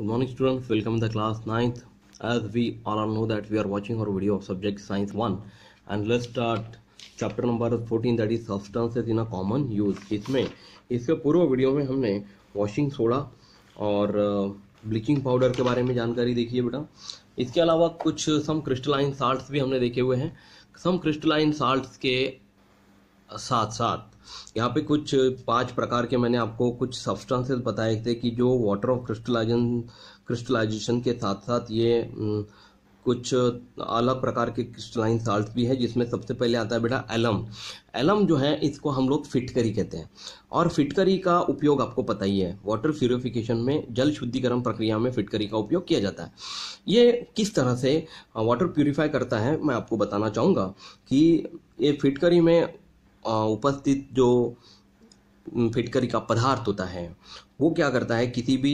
Good morning, students. Welcome to the class 9th. As we all know that we are watching our video of subject science 1, and let's start chapter number 14, that is substances in a common use. इसमें इसके पूर्व video में हमने washing soda और bleaching powder के बारे में जानकारी देखी है बेटा। इसके अलावा कुछ सम क्रिस्टलाइन साल्ट्स भी हमने देखे हुए हैं। सम क्रिस्टलाइन साल्ट्स के साथ साथ यहाँ पे कुछ 5 प्रकार के मैंने आपको कुछ सब्सटेंसेस बताए थे कि जो वाटर ऑफ क्रिस्टलाइजेशन के साथ साथ ये कुछ अलग प्रकार के क्रिस्टलाइन साल्ट भी है, जिसमें सबसे पहले आता है बेटा एलम। एलम जो है इसको हम लोग फिटकरी कहते हैं, और फिटकरी का उपयोग आपको पता ही है, वाटर प्यूरिफिकेशन में जल शुद्धिकरण प्रक्रिया में फिटकरी का उपयोग किया जाता है। ये किस तरह से वाटर प्यूरिफाई करता है मैं आपको बताना चाहूँगा कि ये फिटकरी में उपस्थित जो फिटकरी का पदार्थ होता है वो क्या करता है, किसी भी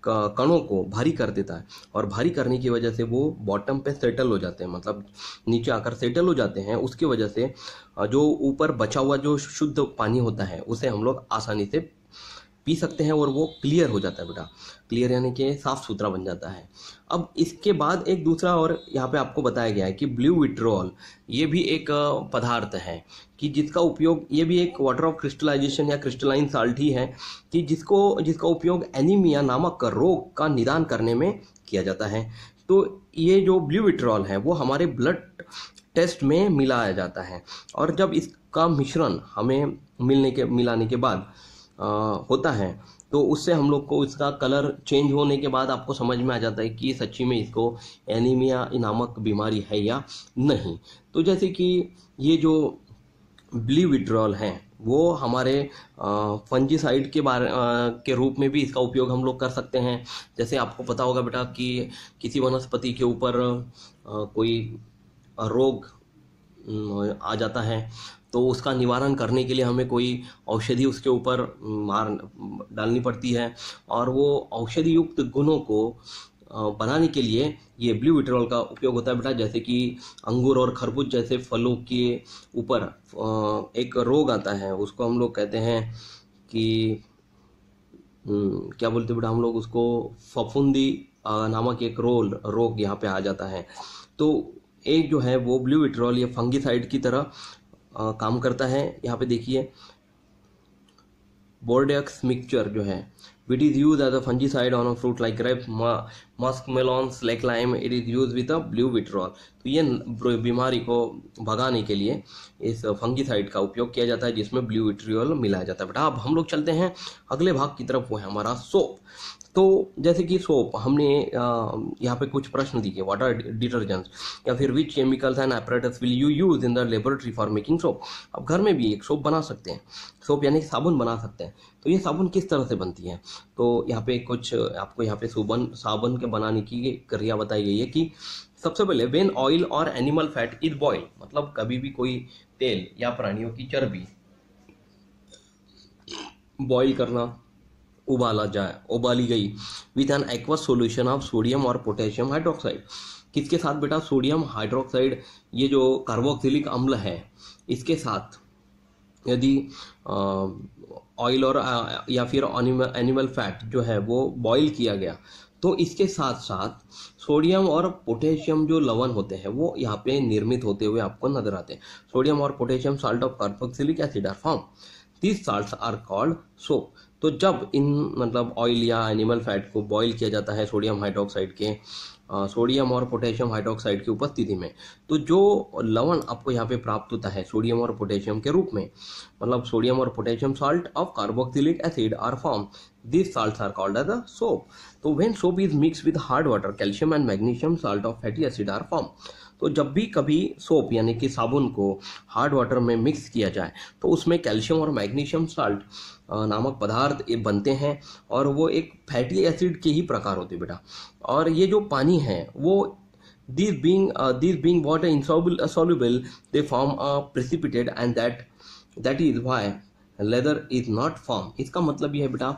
कणों को भारी कर देता है, और भारी करने की वजह से वो बॉटम पे सेटल हो जाते हैं, मतलब नीचे आकर सेटल हो जाते हैं। उसकी वजह से जो ऊपर बचा हुआ जो शुद्ध पानी होता है उसे हम लोग आसानी से पी सकते हैं और वो क्लियर हो जाता है बेटा। क्लियर यानी कि साफ सुथरा बन जाता है। अब इसके बाद एक दूसरा और यहाँ पे आपको बताया गया है कि ब्लू विट्रोल, ये भी एक पदार्थ है कि जिसका उपयोग, ये भी एक वाटर ऑफ क्रिस्टलाइजेशन या क्रिस्टलाइन साल्ट ही है कि जिसका उपयोग एनीमिया नामक रोग का निदान करने में किया जाता है। तो ये जो ब्लू विट्रोल है वो हमारे ब्लड टेस्ट में मिलाया जाता है, और जब इसका मिश्रण हमें मिलाने के बाद होता है तो उससे हम लोग को इसका कलर चेंज होने के बाद आपको समझ में आ जाता है कि सच्ची में इसको एनीमिया नामक बीमारी है या नहीं। तो जैसे कि ये जो ब्लू विट्रोल है वो हमारे फंजीसाइड के रूप में भी इसका उपयोग हम लोग कर सकते हैं। जैसे आपको पता होगा बेटा कि किसी वनस्पति के ऊपर कोई रोग आ जाता है तो उसका निवारण करने के लिए हमें कोई औषधि उसके ऊपर डालनी पड़ती है, और वो औषधि युक्त गुणों को बनाने के लिए ये ब्लू विट्रोल का उपयोग होता है बेटा। जैसे कि अंगूर और खरबूज जैसे फलों के ऊपर एक रोग आता है, उसको हम लोग कहते हैं कि क्या बोलते बेटा हम लोग उसको, फफूंदी नामक एक रोग यहाँ पे आ जाता है। तो एक जो है वो ब्लू विट्रोल ये फंगीसाइड की तरह काम करता है। यहाँ पे देखिए बोर्डेक्स मिक्सचर जो है, it is use as a fungicide on a fruit like grape, musk melons, like lime, it is use with a blue vitriol. तो ये बीमारी को भगाने के लिए इस फंगीसाइड का उपयोग किया जाता है, जिसमें ब्लू विट्रोल मिलाया जाता है बेटा। अब हम लोग चलते हैं अगले भाग की तरफ, वो है हमारा सोप। तो जैसे कि सोप, हमने यहाँ पे कुछ प्रश्न दिए, वाटर डिटर्जेंट्स या फिर which chemicals and apparatus will you use in the laboratory for making soap. अब घर में भी एक सोप बना सकते हैं, सोप यानी साबुन बना सकते हैं। तो ये साबुन किस तरह से बनती है, तो यहाँ पे कुछ आपको यहाँ पे साबुन के बनाने की क्रिया बताई गई है कि सबसे पहले व्हेन ऑयल और एनिमल फैट इज बॉइल, मतलब कभी भी कोई तेल या प्राणियों की चर्बी बॉइल करना, उबाली गई with an aqueous solution of sodium और पोटेशियम हाइड्रोक्साइड। किसके साथ बेटा, सोडियम हाइड्रोक्साइड, ये जो कार्बोक्सिलिक अम्ल है इसके साथ यदि ऑयल और या फिर एनिमल फैट जो है वो बॉईल किया गया, तो इसके साथ साथ सोडियम और पोटेशियम जो लवण होते हैं वो यहाँ पे निर्मित होते हुए आपको नजर आते हैं। सोडियम और potassium salt of carboxylic acid are form, this salts are called soap. तो जब इन मतलब ऑयल या एनिमल फैट को बॉईल किया जाता है सोडियम और पोटेशियम हाइड्रोक्साइड की उपस्थिति में, तो जो लवण आपको यहाँ पे प्राप्त होता है सोडियम और पोटेशियम के रूप में, मतलब सोडियम और potassium salt of carboxylic acid are form, this salts are called as a soap. तो when soap is mix with hard water, calcium and magnesium salt of fatty acid are form. तो जब भी कभी soap यानी कि साबुन को hard water में मिक्स किया जाए तो उसमें कैल्शियम और मैग्नीशियम साल्ट नामक पदार्थ बनते हैं, और वो एक फैटी एसिड के ही प्रकार होते बेटा। और ये जो पानी है वो these being water insoluble, they form a precipitate, and that is why leather is not formed। इसका मतलब ये है बेटा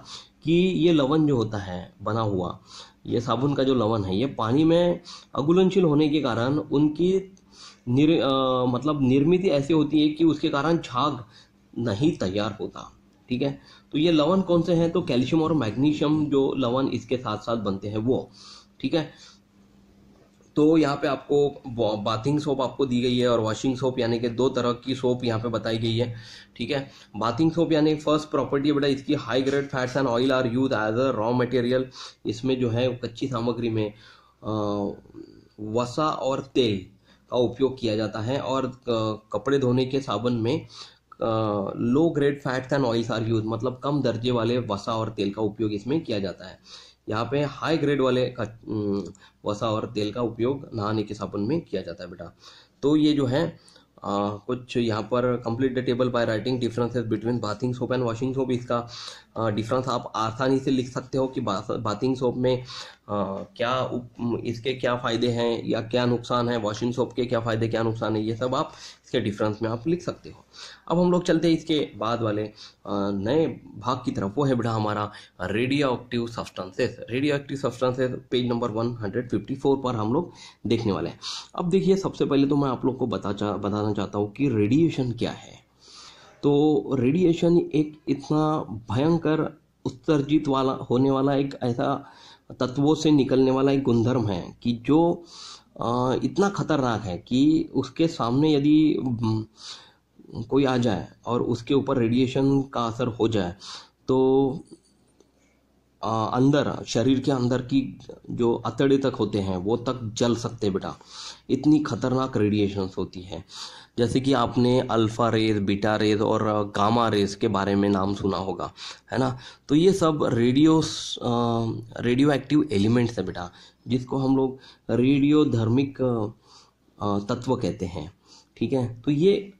कि ये लवण जो होता है बना हुआ, ये साबुन का जो लवण है ये पानी में अघुलनशील होने के कारण उनकी मतलब निर्मित ऐसी होती है कि उसके कारण झाग नहीं तैयार होता। ठीक है, तो ये लवण कौन से हैं? तो कैल्शियम और मैग्नीशियम जो लवण इसके साथ साथ बनते हैं वो, ठीक है। तो यहाँ पे आपको बाथिंग सोप आपको दी गई है और वॉशिंग सोप, यानी कि दो तरह की सोप यहाँ पे बताई गई है, ठीक है। बाथिंग सोप यानी फर्स्ट प्रॉपर्टी बेटा इसकी high grade fats and oil are use as a raw material. इसमें जो है कच्ची सामग्री में वसा और तेल का उपयोग किया जाता है, और कपड़े धोने के साबुन में low grade fats and oils are use, मतलब कम दर्जे वाले वसा और तेल का उपयोग इसमें किया जाता है। यहाँ पे हाई ग्रेड वाले वसा और तेल का उपयोग नहाने के साबुन में किया जाता है बेटा। तो ये जो है कुछ यहाँ पर complete the table by writing differences between bathing soap and washing soap. इसका डिफरेंस आप आसानी से लिख सकते हो कि बाथिंग सोप में इसके क्या फायदे हैं या क्या नुकसान है, वॉशिंग सोप के क्या फायदे क्या नुकसान है, ये सब आप इसके डिफरेंस में आप लिख सकते हो। अब हम लोग चलते हैं इसके बाद वाले नए भाग की तरफ, वो है बेटा हमारा radio active substances. Radio active substances page number 154 पर हम लोग देखने वाले हैं। अब देखिए, सबसे पहले तो मैं आप लोग को बताना चाहता हूँ कि रेडिएशन क्या है। तो रेडिएशन एक इतना भयंकर उत्सर्जित होने वाला एक ऐसा तत्वों से निकलने वाला एक गुणधर्म है कि जो इतना खतरनाक है कि उसके सामने यदि कोई आ जाए और उसके ऊपर रेडिएशन का असर हो जाए तो अंदर शरीर के अंदर की जो अतड़े तक होते हैं वो तक जल सकते बेटा। इतनी खतरनाक रेडिएशंस होती है। जैसे कि आपने अल्फा रेज, बीटा रेज और गामा रेज के बारे में नाम सुना होगा, है ना। तो ये सब रेडियो एक्टिव एलिमेंट्स है बेटा, जिसको हम लोग रेडियोधर्मिक तत्व कहते हैं, ठीक है। तो ये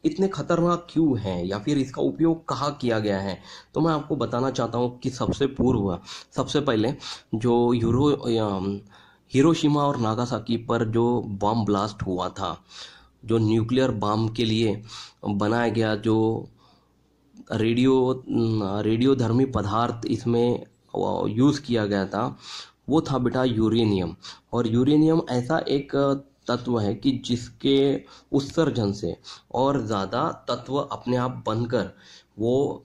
इतने खतरनाक क्यों हैं या फिर इसका उपयोग कहाँ किया गया है, तो मैं आपको बताना चाहता हूँ कि सबसे पहले जो हिरोशिमा और नागासाकी पर जो बम ब्लास्ट हुआ था, जो न्यूक्लियर बम के लिए बनाया गया जो रेडियोधर्मी पदार्थ इसमें यूज़ किया गया था, वो था बेटा यूरेनियम। और यूरेनियम ऐसा एक तत्व है कि जिसके उत्सर्जन से और ज़्यादा तत्व अपने आप बनकर वो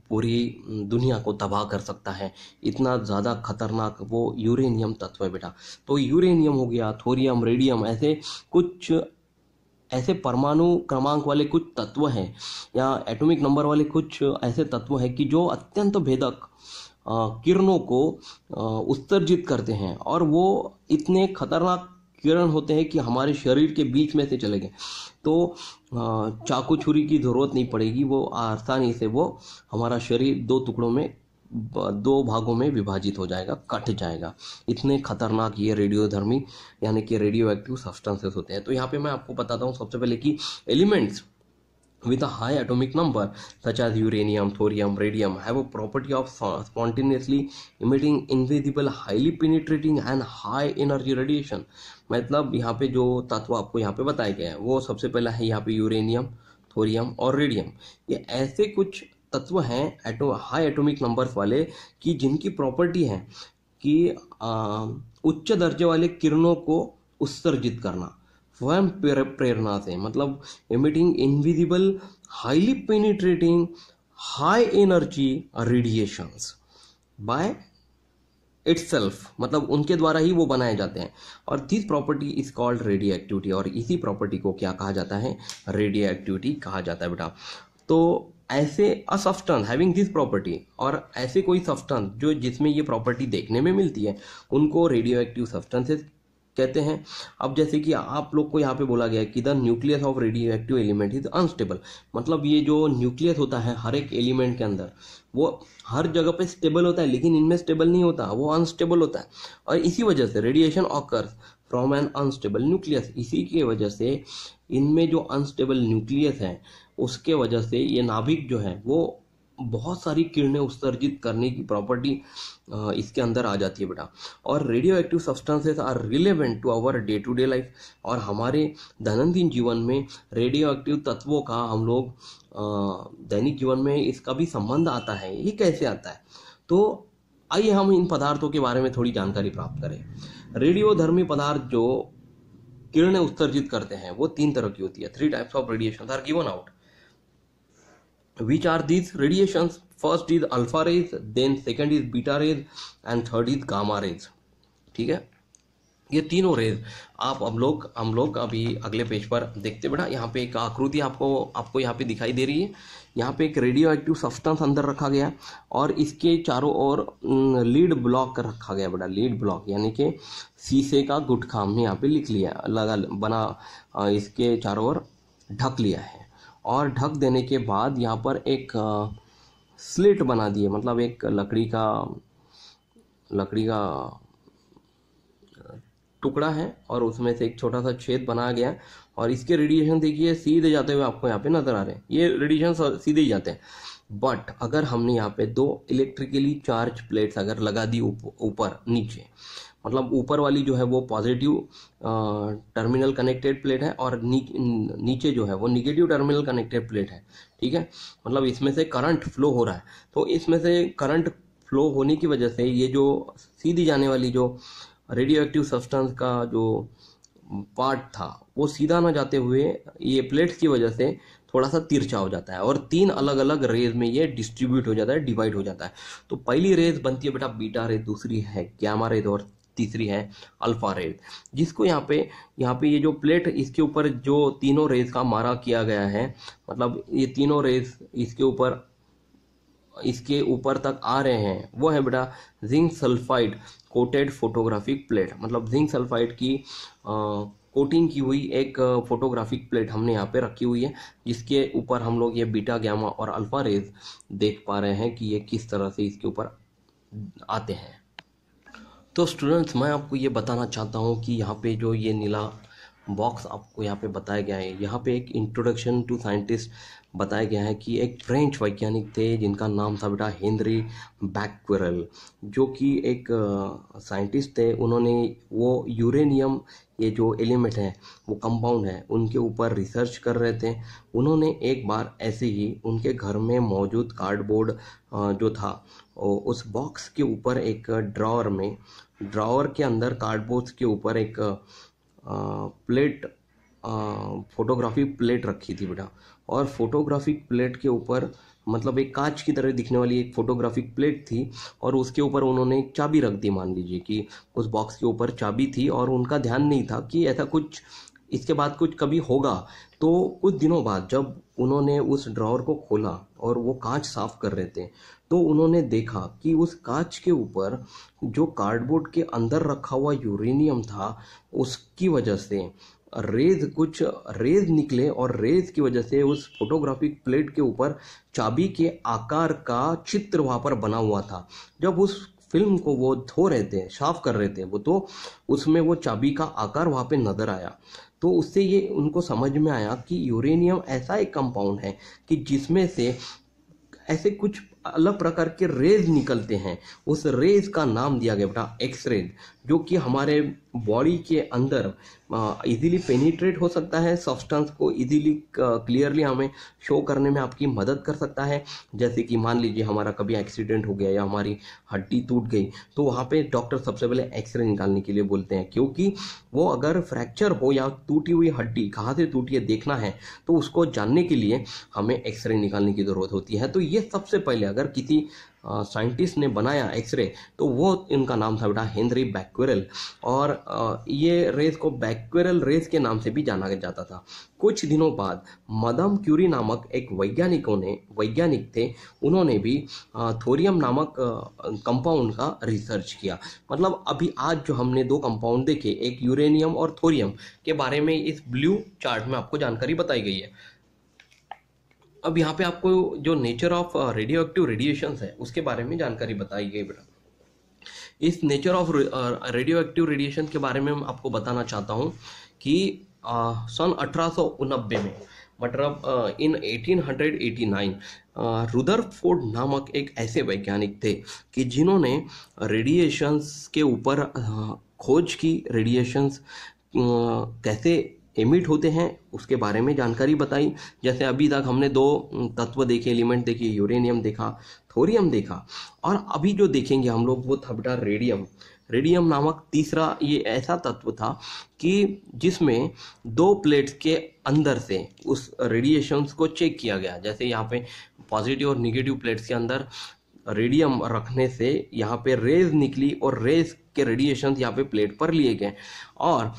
पूरी दुनिया को तबाह कर सकता है। इतना ज़्यादा खतरनाक वो यूरेनियम तत्व है बेटा। तो यूरेनियम हो गया, थोरियम, रेडियम, ऐसे परमाणु क्रमांक वाले कुछ तत्व हैं या एटॉमिक नंबर वाले कुछ ऐसे तत्व हैं कि जो अत्यंत भेदक किरणों को उत्सर्जित करते हैं, और वो इतने खतरनाक किरण होते हैं कि हमारे शरीर के बीच में से चले गए तो चाकू छुरी की जरूरत नहीं पड़ेगी, वो आसानी से वो हमारा शरीर दो भागों में विभाजित हो जाएगा, कट जाएगा। इतने खतरनाक ये रेडियोधर्मी यानी कि रेडियो एक्टिव सब्सटेंसेस होते हैं। तो यहाँ पे मैं आपको बताता हूँ सबसे पहले कि elements with a high atomic number such as uranium, thorium, radium have a property of spontaneously emitting invisible, highly penetrating and high energy radiation। मतलब यहाँ पे जो तत्व आपको यहाँ पे बताए गए हैं वो सबसे पहला है यहाँ पे यूरेनियम, थोरियम और रेडियम। ये ऐसे कुछ तत्व हैं हाई एटॉमिक नंबर्स वाले कि जिनकी प्रॉपर्टी है कि उच्च दर्जे वाले किरणों को उत्सर्जित करना स्वयं प्रेरणा से, मतलब emitting invisible, highly penetrating, high energy radiations by itself, मतलब उनके द्वारा ही वो बनाए जाते हैं। और this property is called radio activity, और इसी प्रॉपर्टी को क्या कहा जाता है? रेडियो एक्टिविटी कहा जाता है बेटा। तो ऐसे a substance having this property, और ऐसे कोई सब्सटेंस जो जिसमें ये प्रॉपर्टी देखने में मिलती है, उनको रेडियो एक्टिव सब्सटेंसेस कहते हैं। अब जैसे कि आप लोग को यहाँ पे बोला गया कि the nucleus of radio active element is unstable, मतलब ये जो न्यूक्लियस होता है हर एक एलिमेंट के अंदर वो हर जगह पे स्टेबल होता है, लेकिन इनमें स्टेबल नहीं होता, वो अनस्टेबल होता है। और इसी वजह से radiation occurs from N unstable nucleus, इसी की वजह से इनमें जो अनस्टेबल न्यूक्लियस है उसके वजह से ये नाभिक जो है वो बहुत सारी किरणें उत्सर्जित करने की प्रॉपर्टी इसके अंदर आ जाती है बेटा। और radio active substances are relevant to our day to day life, और हमारे दैनंदिन जीवन में रेडियो एक्टिव तत्वों का हम लोग दैनिक जीवन में इसका भी संबंध आता है। ये कैसे आता है? तो आइए हम इन पदार्थों के बारे में थोड़ी जानकारी प्राप्त करें। रेडियोधर्मी पदार्थ जो किरणें उत्सर्जित करते हैं वो 3 तरह की होती है। 3 types of radiation are given out. Which are these radiations? First is alpha rays, then second is beta rays and third is gamma rays. ठीक है, ये तीनों रेज आप हम लोग अभी अगले पेज पर देखते बेटा। यहाँ पे एक आकृति आपको यहाँ पे दिखाई दे रही है। यहाँ पे एक रेडियो एक्टिव सब्सटेंस अंदर रखा गया और इसके चारों ओर लीड ब्लॉक रखा गया बेटा। लीड ब्लॉक यानी कि शीशे का गुटखा हमने यहाँ पे लिख लिया, लगा बना, इसके चारों ओर ढक लिया है। और ढक देने के बाद यहाँ पर एक स्लिट बना दिए, मतलब एक लकड़ी का टुकड़ा है और उसमें से एक छोटा सा छेद बनाया गया और इसके रेडिएशन देखिए सीधे जाते हुए आपको यहाँ पे नजर आ रहे हैं। ये रेडिएशन सीधे ही जाते हैं। बट अगर हमने यहाँ पे दो इलेक्ट्रिकली चार्ज प्लेट्स अगर लगा दी ऊपर नीचे, मतलब ऊपर वाली जो है वो पॉजिटिव टर्मिनल कनेक्टेड प्लेट है और नीचे जो है वो निगेटिव टर्मिनल कनेक्टेड प्लेट है। ठीक है, मतलब इसमें से करंट फ्लो हो रहा है। तो इसमें से करंट फ्लो होने की वजह से ये जो सीधी जाने वाली जो रेडियो एक्टिव सब्सटेंस का जो पार्ट था वो सीधा ना जाते हुए ये प्लेट्स की वजह से थोड़ा सा तिरछा हो जाता है और तीन अलग अलग रेज में ये डिस्ट्रीब्यूट हो जाता है, डिवाइड हो जाता है। तो पहली रेज बनती है बेटा बीटा रेज, दूसरी है गामा रेज और तीसरी है अल्फा रेज। जिसको यहाँ पे ये जो प्लेट इसके ऊपर जो तीनों रेज का मारा किया गया है, मतलब ये तीनों रेज इसके ऊपर तक आ रहे हैं, वो है बेटा zinc sulphide coated photographic plate. मतलब जिंक सल्फाइड की कोटिंग की हुई एक फोटोग्राफिक प्लेट हमने यहाँ पे रखी हुई है, जिसके ऊपर हम लोग ये बीटा गामा और अल्फा रेज देख पा रहे हैं कि ये किस तरह से इसके ऊपर आते हैं। तो स्टूडेंट्स, मैं आपको ये बताना चाहता हूँ कि यहाँ पे जो ये नीला बॉक्स आपको यहाँ पे बताया गया है, यहाँ पे एक इंट्रोडक्शन टू साइंटिस्ट बताया गया है कि एक फ्रेंच वैज्ञानिक थे जिनका नाम था बेटा हेनरी बैक्वेरेल, जो कि एक साइंटिस्ट थे। उन्होंने वो यूरेनियम, ये जो एलिमेंट है, वो कंपाउंड है, उनके ऊपर रिसर्च कर रहे थे। उन्होंने एक बार ऐसे ही उनके घर में मौजूद कार्डबोर्ड जो था उस बॉक्स के ऊपर एक ड्रॉअर के अंदर कार्डबोर्ड के ऊपर एक प्लेट, फोटोग्राफी प्लेट रखी थी बेटा। और फोटोग्राफिक प्लेट के ऊपर, मतलब एक कांच की तरह दिखने वाली एक फोटोग्राफिक प्लेट थी और उसके ऊपर उन्होंने एक चाबी रख दी। मान लीजिए कि उस बॉक्स के ऊपर चाबी थी और उनका ध्यान नहीं था कि ऐसा कुछ इसके बाद कुछ कभी होगा। तो कुछ दिनों बाद जब उन्होंने उस ड्रॉअर को खोला और वो कांच साफ कर रहे थे, तो उन्होंने देखा कि उस कांच के ऊपर जो कार्डबोर्ड के अंदर रखा हुआ यूरेनियम था, उसकी वजह से कुछ रेज निकले और रेज की वजह से उस फोटोग्राफिक प्लेट के ऊपर चाबी के आकार का चित्र वहां पर बना हुआ था। जब उस फिल्म को वो धो रहे थे, साफ कर रहे थे वो, तो उसमें वो चाबी का आकार वहां पे नजर आया। तो उससे ये उनको समझ में आया कि यूरेनियम ऐसा एक कंपाउंड है कि जिसमें से ऐसे कुछ अलग प्रकार के रेज निकलते हैं। उस रेज का नाम दिया गया बेटा एक्स रेज, जो कि हमारे बॉडी के अंदर इजीली पेनिट्रेट हो सकता है, सब्सटेंस को इजीली क्लियरली हमें शो करने में आपकी मदद कर सकता है। जैसे कि मान लीजिए हमारा कभी एक्सीडेंट हो गया या हमारी हड्डी टूट गई, तो वहाँ पे डॉक्टर सबसे पहले एक्सरे निकालने के लिए बोलते हैं, क्योंकि वो अगर फ्रैक्चर हो या टूटी हुई हड्डी कहाँ से टूटी है देखना है, तो उसको जानने के लिए हमें एक्सरे निकालने की ज़रूरत होती है। तो ये सबसे पहले अगर किसी साइंटिस्ट ने बनाया एक्सरे, तो वो इनका नाम था बेटा हेनरी बैक्वेरेल। और ये रेस को बैक्वेरेल रेस के नाम से भी जाना जाता था। कुछ दिनों बाद मदम क्यूरी नामक एक वैज्ञानिक थे, उन्होंने भी थोरियम नामक कंपाउंड का रिसर्च किया। मतलब अभी आज जो हमने दो कंपाउंड देखे, एक यूरेनियम और थोरियम, के बारे में इस ब्लू चार्ट में आपको जानकारी बताई गई है। अब यहाँ पे आपको जो nature of radio active radiation है उसके बारे में जानकारी बताई गई बेटा। इस nature of radio active radiation के बारे में मैं आपको बताना चाहता हूँ कि सन 1890 में, मतलब इन 1889 रुदरफोर्ड नामक एक ऐसे वैज्ञानिक थे कि जिन्होंने रेडिएशंस के ऊपर खोज की। रेडिएशंस कैसे एमिट होते हैं उसके बारे में जानकारी बताई। जैसे अभी तक हमने दो तत्व देखे, एलिमेंट देखे, यूरेनियम देखा, थोरियम देखा, और अभी जो देखेंगे हम लोग वो था बेटा रेडियम। रेडियम नामक तीसरा ये ऐसा तत्व था कि जिसमें दो प्लेट्स के अंदर से उस रेडिएशंस को चेक किया गया। जैसे यहाँ पे पॉजिटिव और निगेटिव प्लेट्स के अंदर रेडियम रखने से यहाँ पे रेज निकली और रेज के रेडिएशन यहाँ पे प्लेट पर लिए गए और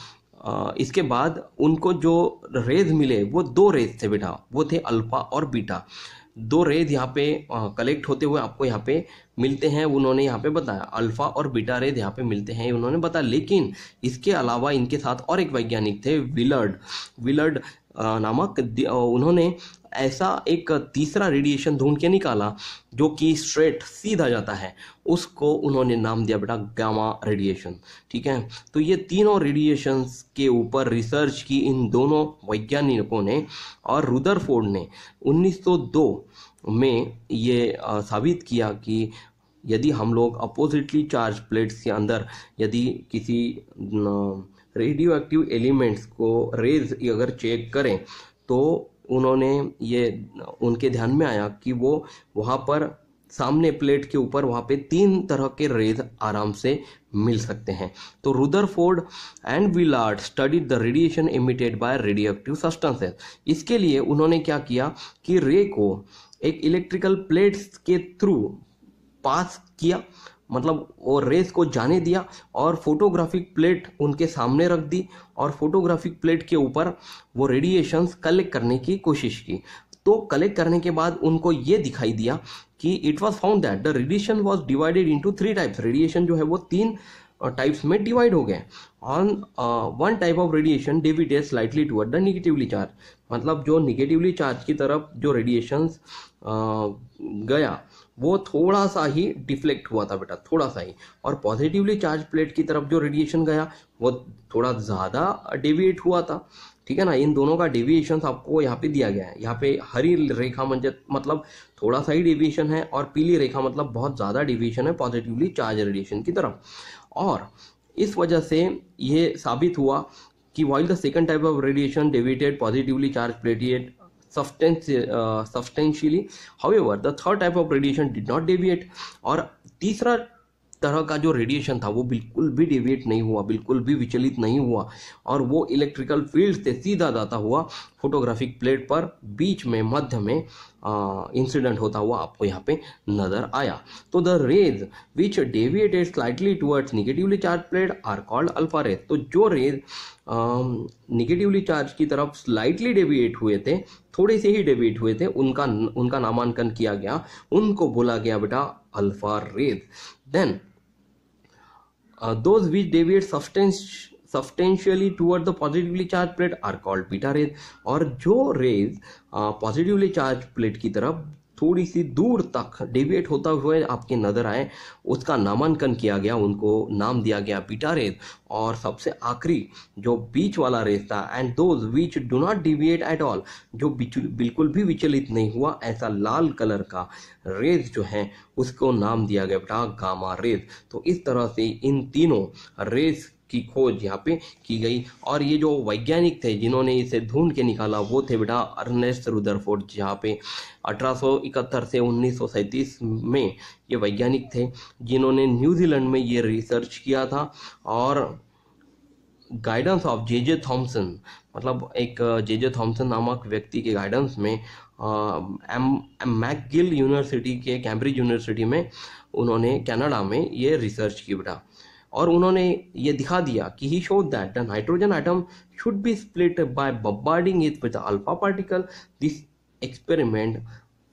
इसके बाद उनको जो रेज मिले वो दो रेज थे बेटा, वो थे अल्फा और बीटा। दो रेज यहाँ पे कलेक्ट होते हुए आपको यहाँ पे मिलते हैं, उन्होंने यहाँ पे बताया अल्फा और बीटा रेज यहाँ पे मिलते हैं उन्होंने बताया। लेकिन इसके अलावा इनके साथ और एक वैज्ञानिक थे विलर्ड नामक, उन्होंने ऐसा एक तीसरा रेडिएशन ढूंढ के निकाला जो कि स्ट्रेट सीधा जाता है, उसको उन्होंने नाम दिया बेटा गामा रेडिएशन। ठीक है, तो ये तीनों रेडिएशंस के ऊपर रिसर्च की इन दोनों वैज्ञानिकों ने और रुदरफोर्ड ने 1902 में ये साबित किया कि यदि हम लोग अपोजिटली चार्ज प्लेट्स के अंदर यदि किसी रेडियो एक्टिव एलिमेंट्स को रेज अगर चेक करें तो उन्होंने ये उनके ध्यान में आया कि वो वहाँ पर सामने प्लेट के ऊपर वहाँ पे तीन तरह के रेज आराम से मिल सकते हैं। तो Rutherford and Willard studied the radiation emitted by radioactive substances. इसके लिए उन्होंने क्या किया कि रे को एक इलेक्ट्रिकल प्लेट्स के थ्रू पास किया, मतलब वो रेस को जाने दिया और फोटोग्राफिक प्लेट उनके सामने रख दी और फोटोग्राफिक प्लेट के ऊपर वो रेडिएशंस कलेक्ट करने की कोशिश की। तो कलेक्ट करने के बाद उनको ये दिखाई दिया कि it was found that the radiation was divided into 3 types. Radiation जो है वो 3 टाइप्स में डिवाइड हो गए। On one type of radiation deviated slightly toward the negatively charge, मतलब जो निगेटिवली चार्ज की तरफ जो रेडिएशंस गया वो थोड़ा सा ही डिफ्लेक्ट हुआ था बेटा, थोड़ा सा ही। और पॉजिटिवली चार्ज प्लेट की तरफ जो रेडिएशन गया वो थोड़ा ज़्यादा डेविएट हुआ था। ठीक है ना, इन दोनों का डेविएशन आपको यहाँ पे दिया गया है। यहाँ पे हरी रेखा मतलब थोड़ा सा ही डेविएशन है और पीली रेखा मतलब बहुत ज़्यादा डेविएशन है पॉजिटिवली चार्ज रेडिएशन की तरफ। और इस वजह से ये साबित हुआ कि while the second type of radiation deviated positively charged platelet substantially, however the third type of radiation did not deviate। और तीसरा तरह का जो रेडिएशन था वो बिल्कुल भी डेविएट नहीं हुआ, बिल्कुल भी विचलित नहीं हुआ और वो इलेक्ट्रिकल फील्ड से सीधा जाता हुआ फोटोग्राफिक प्लेट पर बीच में मध्य में इंसिडेंट होता हुआ आपको यहाँ पे नजर आया। तो the rays which deviated slightly towards negatively charge plate are called alpha rays. तो जो रेज निगेटिवली चार्ज की तरफ स्लाइटली डेविएट हुए थे, थोड़े से ही डेविएट हुए थे, उनका नामांकन किया गया, उनको बोला गया बेटा alpha rays. Then those which deviate substantially toward the positively charged plate are called beta rays। और जो रेज पॉजिटिवली चार्ज प्लेट की तरफ थोड़ी सी दूर तक डेविएट होता हुए आपके नजर आए, उसका नामांकन किया गया, उनको नाम दिया गया बीटा रेज। और सबसे आखिरी जो बीच वाला रेज था and those which do not deviate at all, जो बिल्कुल भी विचलित नहीं हुआ, ऐसा लाल कलर का रेज जो है उसको नाम दिया गया बेटा गामा रेज। तो इस तरह से इन तीनों रेज की खोज यहाँ पे की गई। और ये जो वैज्ञानिक थे जिन्होंने इसे ढूंढ के निकाला वो थे बेटा अर्नेस्ट रुदरफोर्ड, जहाँ पे 1871 से 1937 में ये वैज्ञानिक थे जिन्होंने न्यूजीलैंड में ये रिसर्च किया था। और गाइडेंस ऑफ जे थॉमसन, मतलब एक जे थॉमसन नामक व्यक्ति के गाइडेंस में मैकगिल यूनिवर्सिटी के कैम्ब्रिज यूनिवर्सिटी में उन्होंने कनाडा में ये रिसर्च की बेटा। और उन्होंने ये दिखा दिया कि he showed that the nitrogen atom should be split by bombarding it with alpha particle. This experiment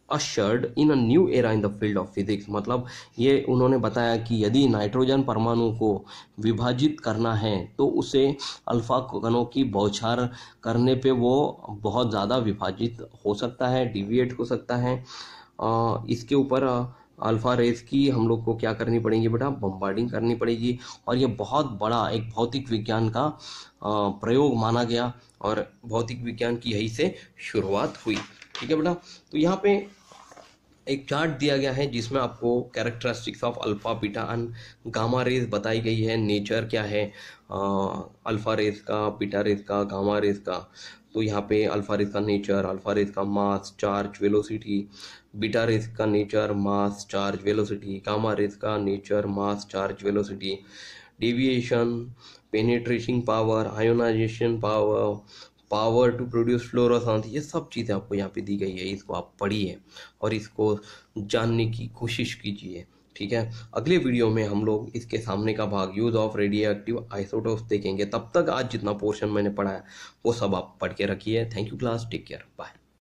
ushered in a new era in the field of physics. मतलब ये उन्होंने बताया कि यदि नाइट्रोजन परमाणु को विभाजित करना है तो उसे अल्फा कणों की बौछार करने पे वो बहुत ज़्यादा विभाजित हो सकता है, डिविएट हो सकता है। इसके ऊपर अल्फा रेस की हम लोग को क्या करनी पड़ेगी बेटा, बम्बार्डिंग करनी पड़ेगी। और ये बहुत बड़ा एक भौतिक विज्ञान का प्रयोग माना गया और भौतिक विज्ञान की यही से शुरुआत हुई। ठीक है बेटा, तो यहाँ पे एक चार्ट दिया गया है जिसमें आपको characteristics of alpha beta and gamma rays बताई गई है, नेचर क्या है अल्फा रेज का, बीटा रेज का, गामा रेज का। तो यहाँ पे अल्फा रेज का नेचर, अल्फा रेज का mass, charge, velocity, beta rays का nature, mass, charge, velocity, gamma rays का nature, mass, charge, velocity, deviation, penetrating power, ionisation power, power to produce fluorescence, ये सब चीज़ें आपको यहाँ पे दी गई है। इसको आप पढ़िए और इसको जानने की कोशिश कीजिए, ठीक है। अगले वीडियो में हम लोग इसके सामने का भाग use of radio active isotopes देखेंगे। तब तक आज जितना पोर्शन मैंने पढ़ा है वो सब आप पढ़ के रखिए। Thank you class, take care, bye.